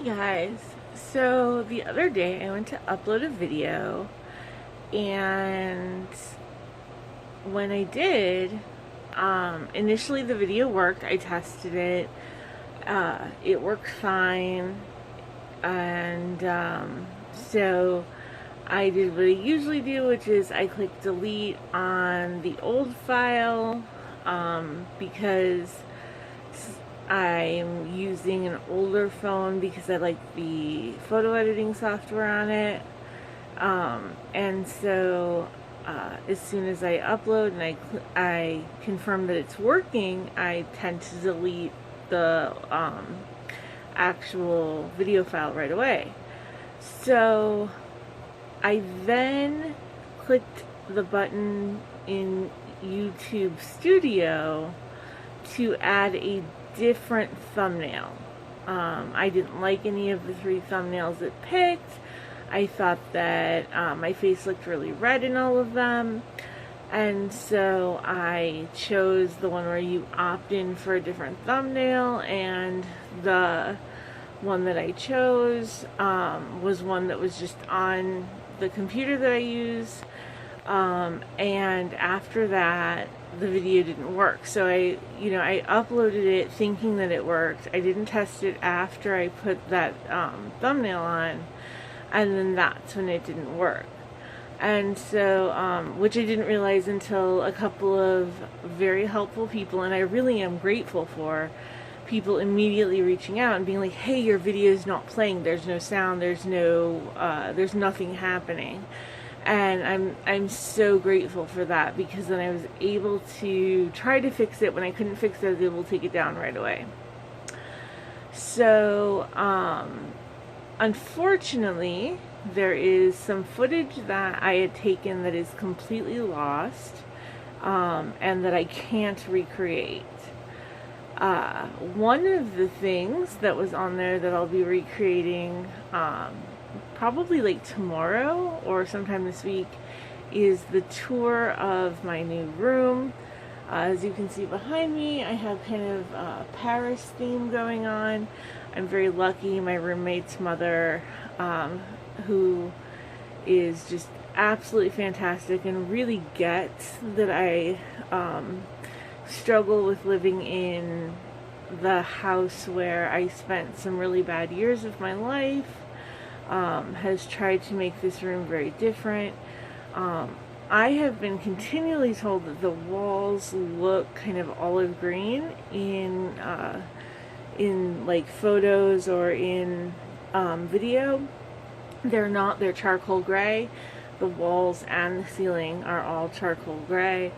Hey guys, so the other day I went to upload a video, and when I did, initially the video worked. I tested it. It worked fine, and so I did what I usually do, which is I click delete on the old file, because I'm using an older phone because I like the photo editing software on it. And so as soon as I upload and I confirm that it's working, I tend to delete the actual video file right away. So I then clicked the button in YouTube Studio to add a different thumbnail. I didn't like any of the three thumbnails it picked. I thought that my face looked really red in all of them, and so I chose the one where you opt in for a different thumbnail, and the one that I chose was one that was just on the computer that I use, and after that the video didn't work. So I uploaded it thinking that it worked. I didn't test it after I put that thumbnail on, and then that's when it didn't work. And so, which I didn't realize until a couple of very helpful people, and I really am grateful for people immediately reaching out and being like, hey, your video is not playing, there's no sound, there's nothing happening. And I'm so grateful for that, because then I was able to try to fix it. When I couldn't fix it, I was able to take it down right away. So unfortunately, there is some footage that I had taken that is completely lost, and that I can't recreate. One of the things that was on there that I'll be recreating probably like tomorrow or sometime this week is the tour of my new room. As you can see behind me, I have kind of a Paris theme going on. I'm very lucky. My roommate's mother, who is just absolutely fantastic and really gets that I struggle with living in the house where I spent some really bad years of my life, has tried to make this room very different. I have been continually told that the walls look kind of olive green in like photos or in video. They're not. They're charcoal gray. The walls and the ceiling are all charcoal gray,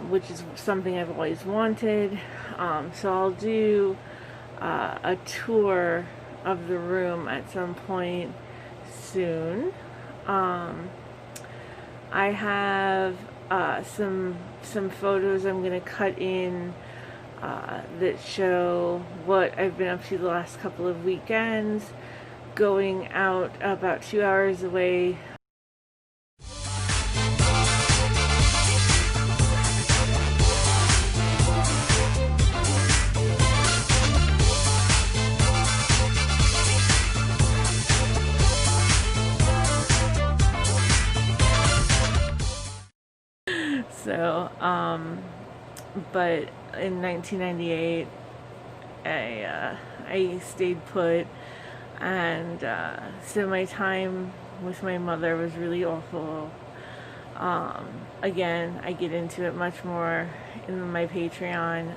which is something I've always wanted. So I'll do a tour of the room at some point soon. I have some photos I'm going to cut in that show what I've been up to the last couple of weekends, going out about 2 hours away. So, but in 1998, I stayed put, and so my time with my mother was really awful. Again, I get into it much more in my Patreon,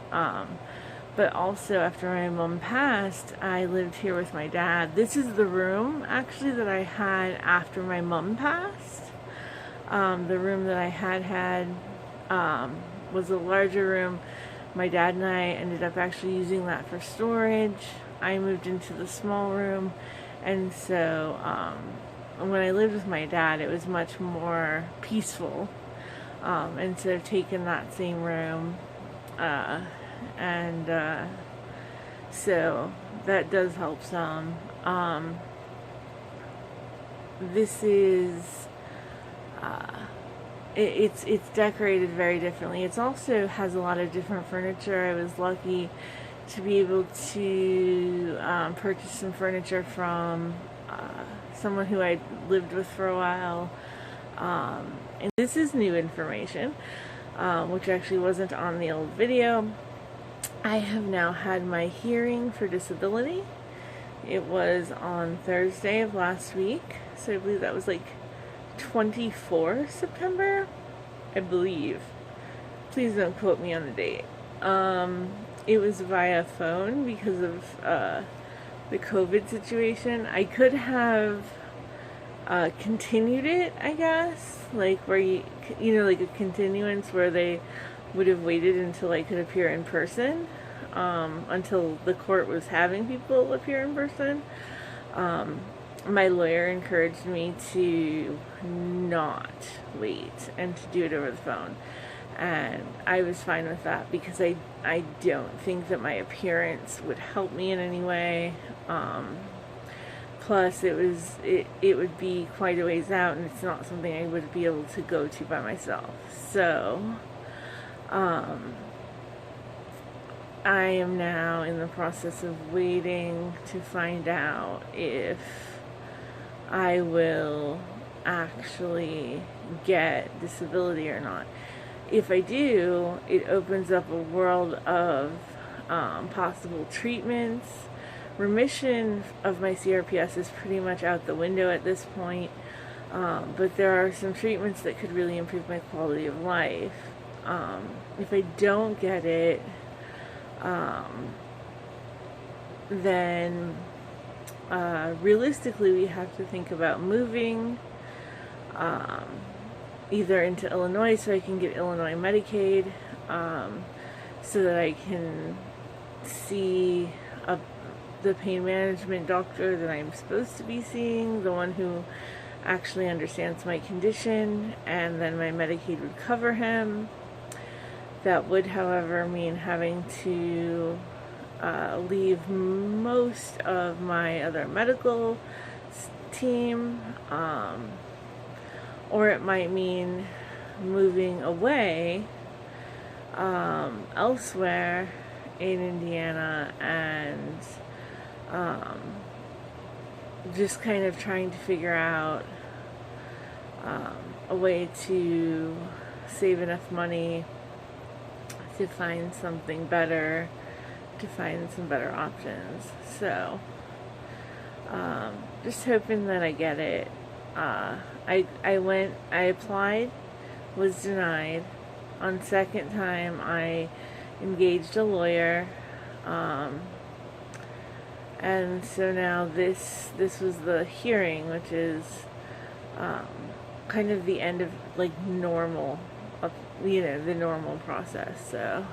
but also after my mom passed, I lived here with my dad. This is the room, actually, that I had after my mom passed. The room that I had was a larger room. My dad and I ended up actually using that for storage. I moved into the small room, and so when I lived with my dad, it was much more peaceful, and so I've taken that same room, and so that does help some. This is it's decorated very differently. It also has a lot of different furniture. I was lucky to be able to purchase some furniture from someone who I lived with for a while. And this is new information, which actually wasn't on the old video. I have now had my hearing for disability. It was on Thursday of last week, so I believe that was like 24 September, I believe. Please don't quote me on the date. It was via phone because of the COVID situation. I could have continued it, I guess, like where you know, like a continuance where they would have waited until I could appear in person, until the court was having people appear in person. My lawyer encouraged me to not wait and to do it over the phone. And I was fine with that because I don't think that my appearance would help me in any way. Plus, it would be quite a ways out, and it's not something I would be able to go to by myself. So, I am now in the process of waiting to find out if I will actually get disability or not. If I do, it opens up a world of possible treatments. Remission of my CRPS is pretty much out the window at this point, but there are some treatments that could really improve my quality of life. If I don't get it, then realistically we have to think about moving either into Illinois so I can get Illinois Medicaid, so that I can see the pain management doctor that I'm supposed to be seeing, the one who actually understands my condition, and then my Medicaid would cover him. That would, however, mean having to leave most of my other medical team, or it might mean moving away elsewhere in Indiana and just kind of trying to figure out a way to save enough money to find something better, to find some better options. So, just hoping that I get it. I applied, was denied. On second time, I engaged a lawyer, and so now this was the hearing, which is kind of the end of like normal, the normal process. So